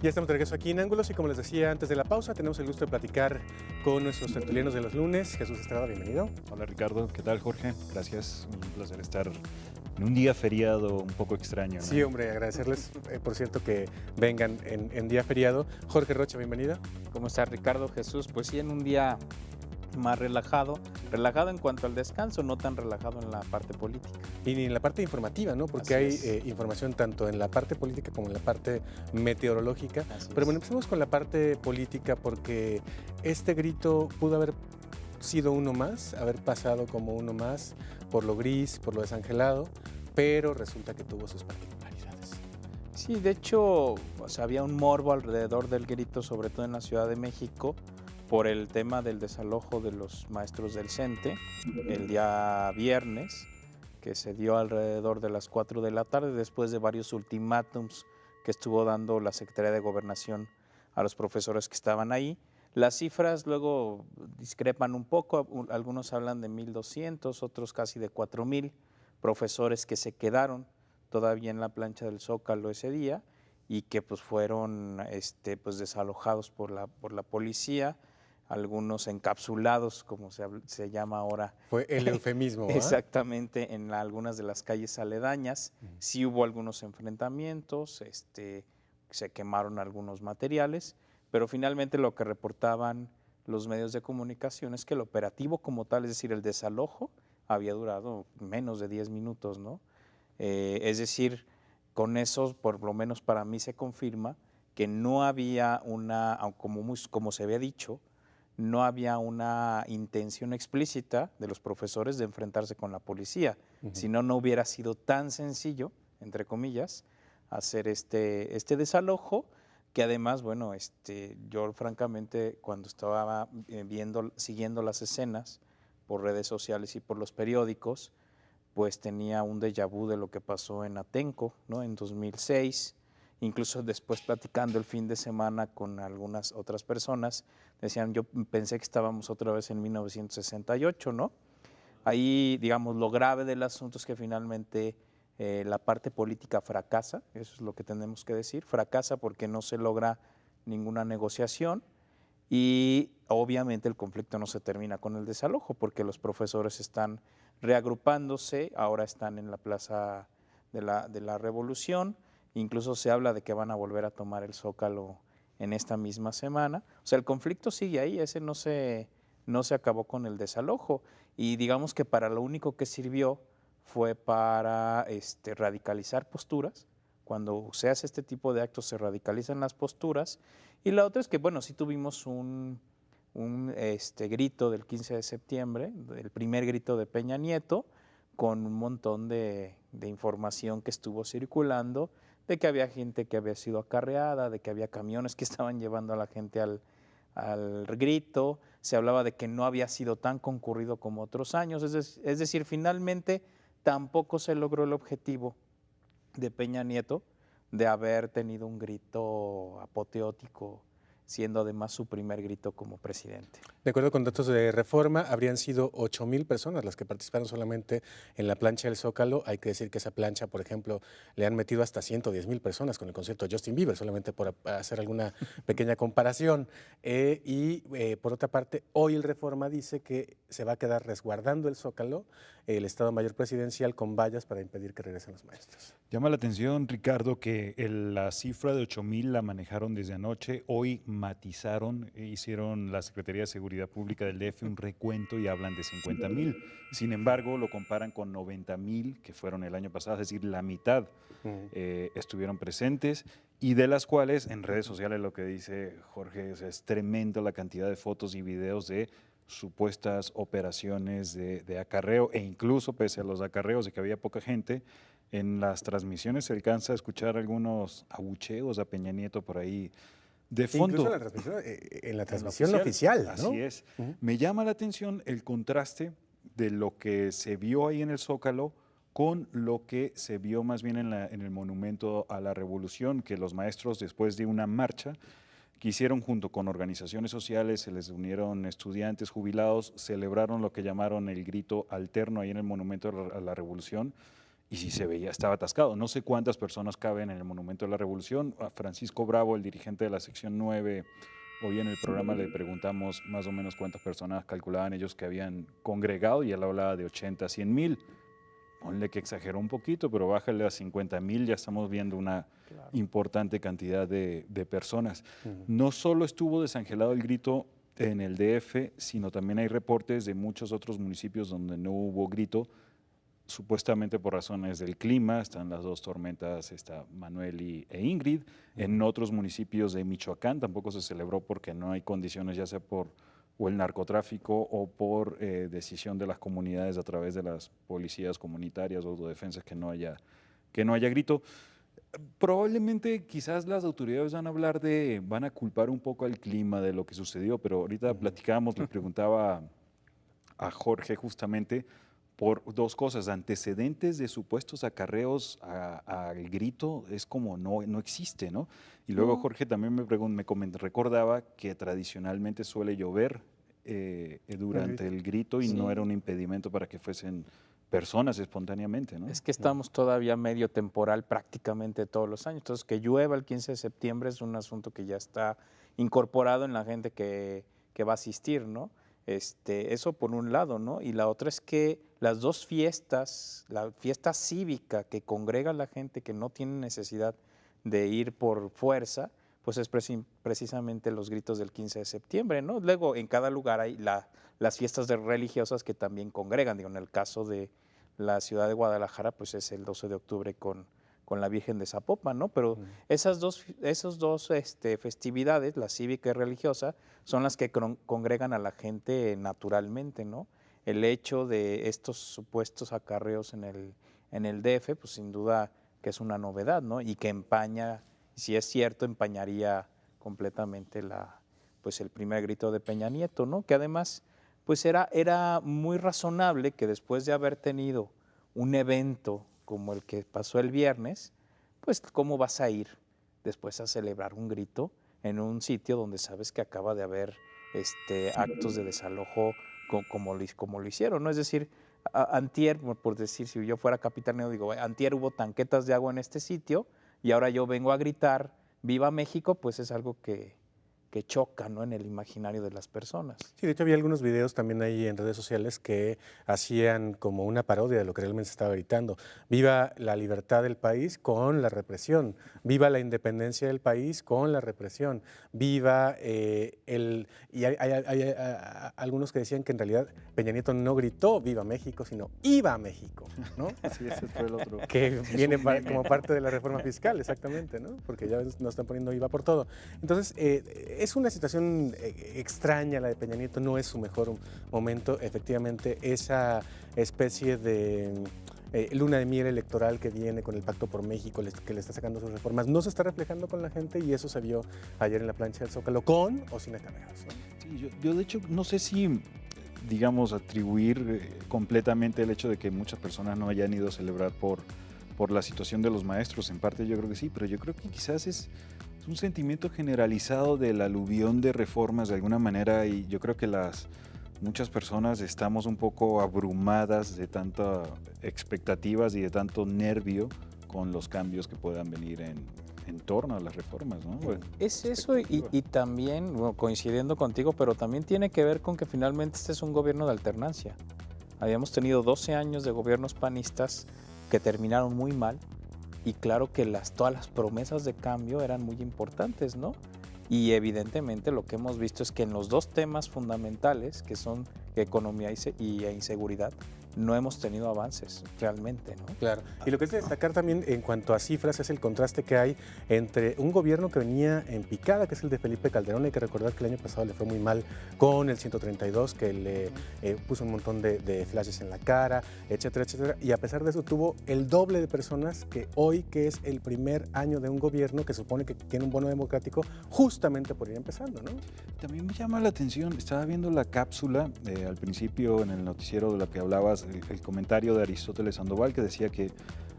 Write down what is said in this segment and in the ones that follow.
Ya estamos de regreso aquí en Ángulos y como les decía antes de la pausa, tenemos el gusto de platicar con nuestros tertulianos de los lunes. Jesús Estrada, bienvenido. Hola Ricardo, ¿qué tal Jorge? Gracias, un placer estar en un día feriado un poco extraño, ¿no? Sí, hombre, agradecerles, por cierto, que vengan en día feriado. Jorge Rocha, bienvenido. ¿Cómo está Ricardo? Jesús? Pues sí, en un día más relajado en cuanto al descanso, no tan relajado en la parte política. Y en la parte informativa, ¿no? Porque Así hay es. información tanto en la parte política como en la parte meteorológica. Así Pero bueno, es. empecemos con la parte política porque este grito pudo haber sido uno más, haber pasado como uno más por lo gris, por lo desangelado, pero resulta que tuvo sus particularidades. Sí, de hecho, pues, había un morbo alrededor del grito, sobre todo en la Ciudad de México, por el tema del desalojo de los maestros del CENTE el día viernes, que se dio alrededor de las 4 de la tarde, después de varios ultimátums que estuvo dando la Secretaría de Gobernación a los profesores que estaban ahí. Las cifras luego discrepan un poco, algunos hablan de 1,200, otros casi de 4,000 profesores que se quedaron todavía en la plancha del Zócalo ese día y que pues fueron pues desalojados por la policía, algunos encapsulados, como se llama ahora. Fue el eufemismo, ¿ah? Exactamente, en algunas de las calles aledañas. Sí hubo algunos enfrentamientos, se quemaron algunos materiales, pero finalmente lo que reportaban los medios de comunicación es que el operativo como tal, es decir, el desalojo, había durado menos de 10 minutos, ¿no? Es decir, con eso, por lo menos para mí se confirma que no había como se había dicho, no había una intención explícita de los profesores de enfrentarse con la policía. Si no, no hubiera sido tan sencillo, entre comillas, hacer este desalojo, que además, bueno, yo francamente cuando estaba siguiendo las escenas por redes sociales y por los periódicos, pues tenía un déjà vu de lo que pasó en Atenco, ¿no? En 2006, incluso después platicando el fin de semana con algunas otras personas, decían, yo pensé que estábamos otra vez en 1968, ¿no? Ahí, digamos, lo grave del asunto es que finalmente la parte política fracasa, eso es lo que tenemos que decir, fracasa porque no se logra ninguna negociación y obviamente el conflicto no se termina con el desalojo porque los profesores están reagrupándose, ahora están en la Plaza de la Revolución, incluso se habla de que van a volver a tomar el Zócalo en esta misma semana. O sea, el conflicto sigue ahí, ese no se acabó con el desalojo y digamos que para lo único que sirvió fue para radicalizar posturas. Cuando se hace este tipo de actos se radicalizan las posturas y la otra es que, bueno, sí tuvimos un grito del 15 de septiembre, el primer grito de Peña Nieto, con un montón de información que estuvo circulando, de que había gente que había sido acarreada, de que había camiones que estaban llevando a la gente al grito, se hablaba de que no había sido tan concurrido como otros años, es decir, finalmente tampoco se logró el objetivo de Peña Nieto de haber tenido un grito apoteótico, siendo además su primer grito como presidente. De acuerdo con datos de Reforma, habrían sido 8,000 personas las que participaron solamente en la plancha del Zócalo. Hay que decir que esa plancha, por ejemplo, le han metido hasta 110,000 personas con el concierto de Justin Bieber, solamente por hacer alguna pequeña comparación. Por otra parte, hoy el Reforma dice que se va a quedar resguardando el Zócalo, el Estado Mayor Presidencial, con vallas para impedir que regresen los maestros. Llama la atención, Ricardo, que la cifra de 8,000 la manejaron desde anoche, hoy matizaron, hicieron la Secretaría de Seguridad Pública del DF un recuento y hablan de 50,000. Sin embargo, lo comparan con 90,000 que fueron el año pasado, es decir, la mitad estuvieron presentes y de las cuales en redes sociales lo que dice Jorge es tremendo la cantidad de fotos y videos de supuestas operaciones de acarreo e incluso pese a los acarreos de que había poca gente, en las transmisiones se alcanza a escuchar algunos abucheos a Peña Nieto por ahí de fondo. Incluso en la transmisión oficial, ¿no? Así es. Me llama la atención el contraste de lo que se vio ahí en el Zócalo con lo que se vio más bien en el Monumento a la Revolución, que los maestros después de una marcha que hicieron junto con organizaciones sociales, se les unieron estudiantes jubilados, celebraron lo que llamaron el grito alterno ahí en el Monumento a la Revolución y sí se veía, estaba atascado. No sé cuántas personas caben en el Monumento de la Revolución. A Francisco Bravo, el dirigente de la sección 9, hoy en el programa le preguntamos más o menos cuántas personas calculaban ellos que habían congregado, y él hablaba de 80 a 100 mil. Ponle que exageró un poquito, pero bájale a 50,000, ya estamos viendo una importante cantidad de personas. No solo estuvo desangelado el grito en el DF, sino también hay reportes de muchos otros municipios donde no hubo grito, supuestamente por razones del clima. Están las dos tormentas, está Manuel e Ingrid. En otros municipios de Michoacán tampoco se celebró porque no hay condiciones, ya sea por o el narcotráfico o por decisión de las comunidades a través de las policías comunitarias o autodefensas que no haya grito. Probablemente quizás las autoridades van a culpar un poco al clima de lo que sucedió, pero ahorita platicábamos, le preguntaba a Jorge justamente por dos cosas: antecedentes de supuestos acarreos al grito es como no existe, ¿no? Y luego Jorge también me recordaba que tradicionalmente suele llover durante el grito y no era un impedimento para que fuesen personas espontáneamente, ¿no? Es que estamos todavía medio temporal prácticamente todos los años. Entonces, que llueva el 15 de septiembre es un asunto que ya está incorporado en la gente que va a asistir, ¿no? Eso por un lado, ¿no? Y la otra es que las dos fiestas, la fiesta cívica que congrega a la gente que no tiene necesidad de ir por fuerza, pues es precisamente los gritos del 15 de septiembre, ¿no? Luego, en cada lugar hay las fiestas religiosas que también congregan. Digo, en el caso de la ciudad de Guadalajara, pues es el 12 de octubre con la Virgen de Zapopan, ¿no? Pero esas dos festividades, la cívica y religiosa, son las que congregan a la gente naturalmente, ¿no? El hecho de estos supuestos acarreos en el DF, pues sin duda que es una novedad, ¿no? Y que empaña, si es cierto, empañaría completamente el primer grito de Peña Nieto, ¿no? Que además, pues era muy razonable que después de haber tenido un evento como el que pasó el viernes, pues ¿cómo vas a ir después a celebrar un grito en un sitio donde sabes que acaba de haber actos de desalojo como lo hicieron, ¿no? Es decir, antier, por decir, si yo fuera capitaneo, digo, antier hubo tanquetas de agua en este sitio y ahora yo vengo a gritar ¡Viva México!, pues es algo que choca, ¿no?, en el imaginario de las personas. Sí, de hecho había algunos videos también ahí en redes sociales que hacían como una parodia de lo que realmente se estaba gritando. Viva la libertad del país con la represión, viva la independencia del país con la represión, viva Y hay algunos que decían que en realidad Peña Nieto no gritó Viva México, sino Iba México, ¿no? Sí, ese fue el otro. Que viene como parte de la reforma fiscal, exactamente, ¿no? Porque ya nos están poniendo IVA por todo. Entonces, es una situación extraña la de Peña Nieto, no es su mejor momento. Efectivamente, esa especie de luna de miel electoral que viene con el Pacto por México, que le está sacando sus reformas, no se está reflejando con la gente, y eso se vio ayer en la plancha del Zócalo, con o sin acarreos, ¿no? Sí, yo de hecho no sé si, digamos, atribuir completamente el hecho de que muchas personas no hayan ido a celebrar por la situación de los maestros. En parte yo creo que sí, pero yo creo que quizás es un sentimiento generalizado del aluvión de reformas de alguna manera, y yo creo que muchas personas estamos un poco abrumadas de tantas expectativas y de tanto nervio con los cambios que puedan venir en torno a las reformas, ¿no? Bueno, es eso, y también, bueno, coincidiendo contigo, pero también tiene que ver con que finalmente este es un gobierno de alternancia. Habíamos tenido 12 años de gobiernos panistas que terminaron muy mal, y claro que todas las promesas de cambio eran muy importantes, ¿no? Y evidentemente lo que hemos visto es que en los dos temas fundamentales, que son economía y inseguridad, no hemos tenido avances realmente, ¿no? Claro. Y lo que es de destacar también en cuanto a cifras es el contraste que hay entre un gobierno que venía en picada, que es el de Felipe Calderón. Hay que recordar que el año pasado le fue muy mal con el 132, que le puso un montón de flashes en la cara, etcétera, etcétera. Y a pesar de eso tuvo el doble de personas que hoy, que es el primer año de un gobierno que supone que tiene un bono democrático justamente por ir empezando, ¿no? También me llama la atención, estaba viendo la cápsula al principio en el noticiero de la que hablabas, el comentario de Aristóteles Sandoval, que decía que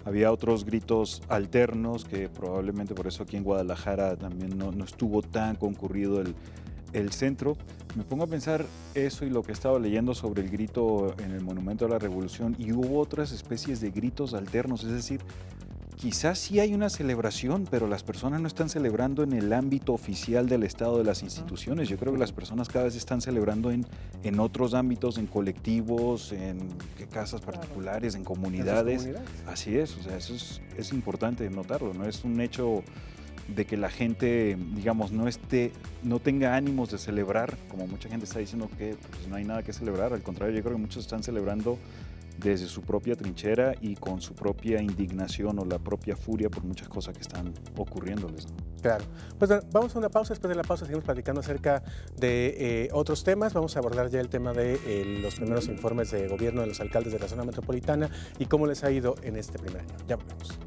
había otros gritos alternos, que probablemente por eso aquí en Guadalajara también no estuvo tan concurrido el centro, me pongo a pensar eso y lo que he estado leyendo sobre el grito en el Monumento a la Revolución, y hubo otras especies de gritos alternos, es decir, quizás sí hay una celebración, pero las personas no están celebrando en el ámbito oficial del Estado, de las instituciones. Yo creo que las personas cada vez están celebrando en otros ámbitos, en colectivos, en casas particulares, en comunidades. Así es, o sea, eso es importante notarlo, no es un hecho de que la gente, digamos, no tenga ánimos de celebrar, como mucha gente está diciendo que pues, no hay nada que celebrar. Al contrario, yo creo que muchos están celebrando desde su propia trinchera y con su propia indignación o la propia furia por muchas cosas que están ocurriéndoles, ¿no? Claro. Pues bueno, vamos a una pausa. Después de la pausa seguimos platicando acerca de otros temas. Vamos a abordar ya el tema de los primeros informes de gobierno de los alcaldes de la zona metropolitana y cómo les ha ido en este primer año. Ya volvemos.